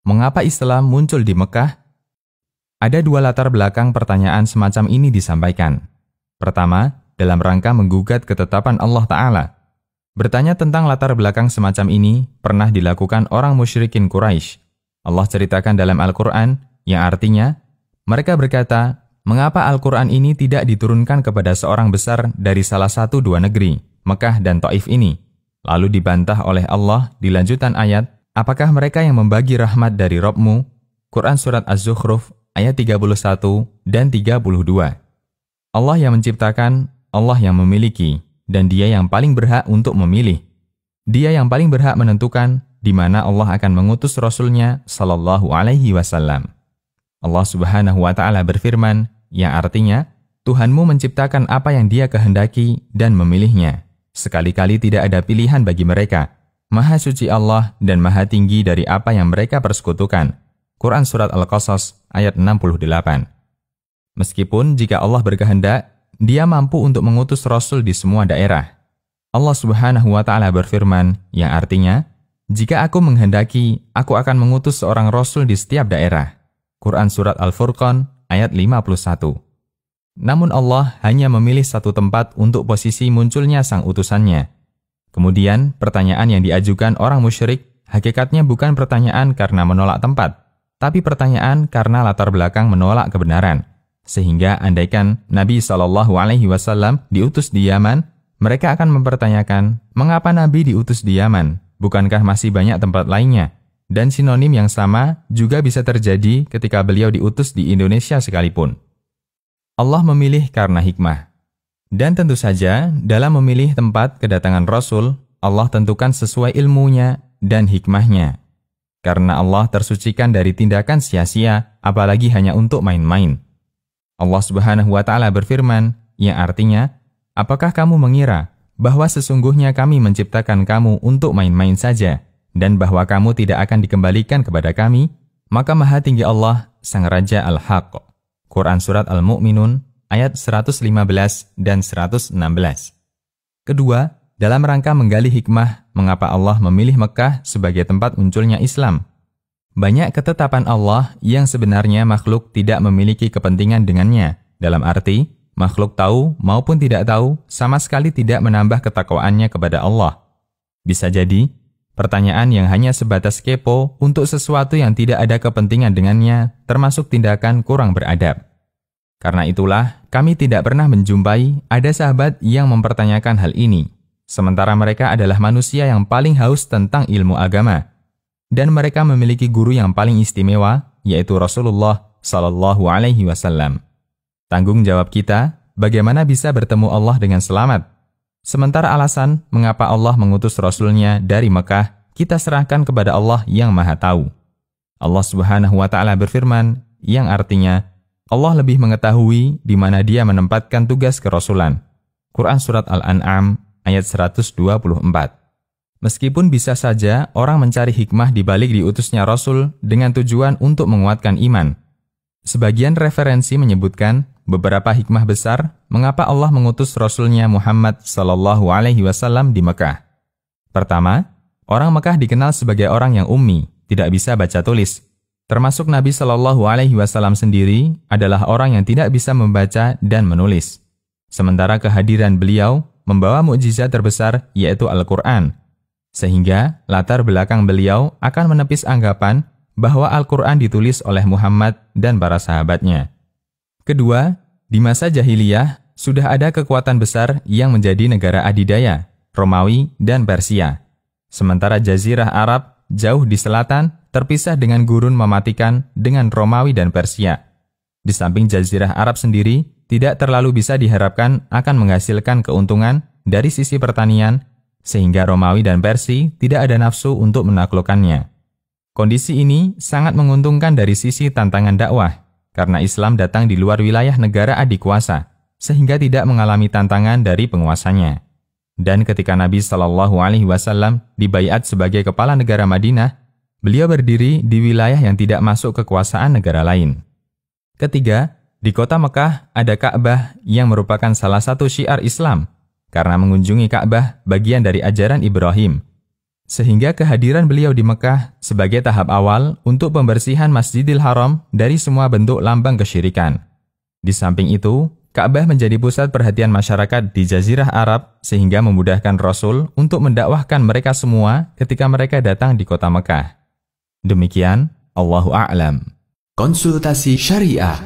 mengapa Islam muncul di Mekah? Ada dua latar belakang pertanyaan semacam ini disampaikan. Pertama, dalam rangka menggugat ketetapan Allah Ta'ala. Bertanya tentang latar belakang semacam ini pernah dilakukan orang musyrikin Quraisy. Allah ceritakan dalam Al-Quran, yang artinya, mereka berkata, mengapa Al-Quran ini tidak diturunkan kepada seorang besar dari salah satu dua negeri, Mekah dan Taif ini? Lalu dibantah oleh Allah di lanjutan ayat, apakah mereka yang membagi rahmat dari Rabb-Mu? Quran Surat Az-Zukhruf ayat 31 dan 32. Allah yang menciptakan, Allah yang memiliki, dan Dia yang paling berhak untuk memilih. Dia yang paling berhak menentukan di mana Allah akan mengutus Rasul-Nya sallallahu alaihi wasallam. Allah Subhanahu wa Ta'ala berfirman, yang artinya, Tuhanmu menciptakan apa yang Dia kehendaki dan memilihnya. Sekali-kali tidak ada pilihan bagi mereka. Maha suci Allah dan maha tinggi dari apa yang mereka persekutukan. Quran Surat Al-Qasas ayat 68. Meskipun jika Allah berkehendak, Dia mampu untuk mengutus Rasul di semua daerah. Allah Subhanahu wa Ta'ala berfirman, yang artinya, jika aku menghendaki, aku akan mengutus seorang Rasul di setiap daerah. Quran Surat Al-Furqan ayat 51. Namun Allah hanya memilih satu tempat untuk posisi munculnya sang utusannya. Kemudian, pertanyaan yang diajukan orang musyrik hakikatnya bukan pertanyaan karena menolak tempat, tapi pertanyaan karena latar belakang menolak kebenaran. Sehingga andaikan Nabi SAW diutus di Yaman, mereka akan mempertanyakan, mengapa Nabi diutus di Yaman? Bukankah masih banyak tempat lainnya? Dan sinonim yang sama juga bisa terjadi ketika beliau diutus di Indonesia sekalipun. Allah memilih karena hikmah. Dan tentu saja, dalam memilih tempat kedatangan Rasul, Allah tentukan sesuai ilmunya dan hikmahnya. Karena Allah tersucikan dari tindakan sia-sia, apalagi hanya untuk main-main. Allah Subhanahu wa Ta'ala berfirman, yang artinya, apakah kamu mengira bahwa sesungguhnya kami menciptakan kamu untuk main-main saja, dan bahwa kamu tidak akan dikembalikan kepada kami? Maka Maha Tinggi Allah, Sang Raja Al-Haq. Quran Surat Al-Mu'minun, ayat 115 dan 116. Kedua, dalam rangka menggali hikmah, mengapa Allah memilih Mekah sebagai tempat munculnya Islam. Banyak ketetapan Allah yang sebenarnya makhluk tidak memiliki kepentingan dengannya, dalam arti, makhluk tahu maupun tidak tahu, sama sekali tidak menambah ketakwaannya kepada Allah. Bisa jadi, pertanyaan yang hanya sebatas kepo untuk sesuatu yang tidak ada kepentingan dengannya, termasuk tindakan kurang beradab. Karena itulah, kami tidak pernah menjumpai ada sahabat yang mempertanyakan hal ini. Sementara mereka adalah manusia yang paling haus tentang ilmu agama. Dan mereka memiliki guru yang paling istimewa, yaitu Rasulullah Sallallahu Alaihi Wasallam. Tanggung jawab kita, bagaimana bisa bertemu Allah dengan selamat? Sementara alasan mengapa Allah mengutus Rasul-Nya dari Mekah, kita serahkan kepada Allah yang Maha Tahu. Allah Subhanahu wa Ta'ala berfirman, yang artinya, Allah lebih mengetahui di mana Dia menempatkan tugas kerasulan. Quran Surat Al-An'am ayat 124. Meskipun bisa saja orang mencari hikmah di balik diutusnya Rasul dengan tujuan untuk menguatkan iman. Sebagian referensi menyebutkan beberapa hikmah besar mengapa Allah mengutus Rasul-Nya Muhammad sallallahu alaihi wasallam di Mekah. Pertama, orang Mekah dikenal sebagai orang yang ummi, tidak bisa baca tulis. Termasuk Nabi sallallahu alaihi wasallam sendiri adalah orang yang tidak bisa membaca dan menulis. Sementara kehadiran beliau membawa mukjizat terbesar yaitu Al-Quran. Sehingga latar belakang beliau akan menepis anggapan bahwa Al-Quran ditulis oleh Muhammad dan para sahabatnya. Kedua, di masa jahiliyah sudah ada kekuatan besar yang menjadi negara adidaya, Romawi dan Persia. Sementara Jazirah Arab jauh di selatan terpisah dengan gurun mematikan dengan Romawi dan Persia. Di samping Jazirah Arab sendiri tidak terlalu bisa diharapkan akan menghasilkan keuntungan dari sisi pertanian, sehingga Romawi dan Persia tidak ada nafsu untuk menaklukkannya. Kondisi ini sangat menguntungkan dari sisi tantangan dakwah, karena Islam datang di luar wilayah negara adikuasa, sehingga tidak mengalami tantangan dari penguasanya. Dan ketika Nabi Shallallahu Alaihi Wasallam dibaiat sebagai kepala negara Madinah, beliau berdiri di wilayah yang tidak masuk kekuasaan negara lain. Ketiga, di kota Mekah ada Ka'bah yang merupakan salah satu syiar Islam, karena mengunjungi Ka'bah bagian dari ajaran Ibrahim. sehingga kehadiran beliau di Mekah sebagai tahap awal untuk pembersihan Masjidil Haram dari semua bentuk lambang kesyirikan. Di samping itu, Ka'bah menjadi pusat perhatian masyarakat di Jazirah Arab sehingga memudahkan Rasul untuk mendakwahkan mereka semua ketika mereka datang di kota Mekah. Demikian, Allahu a'lam. Konsultasi Syariah.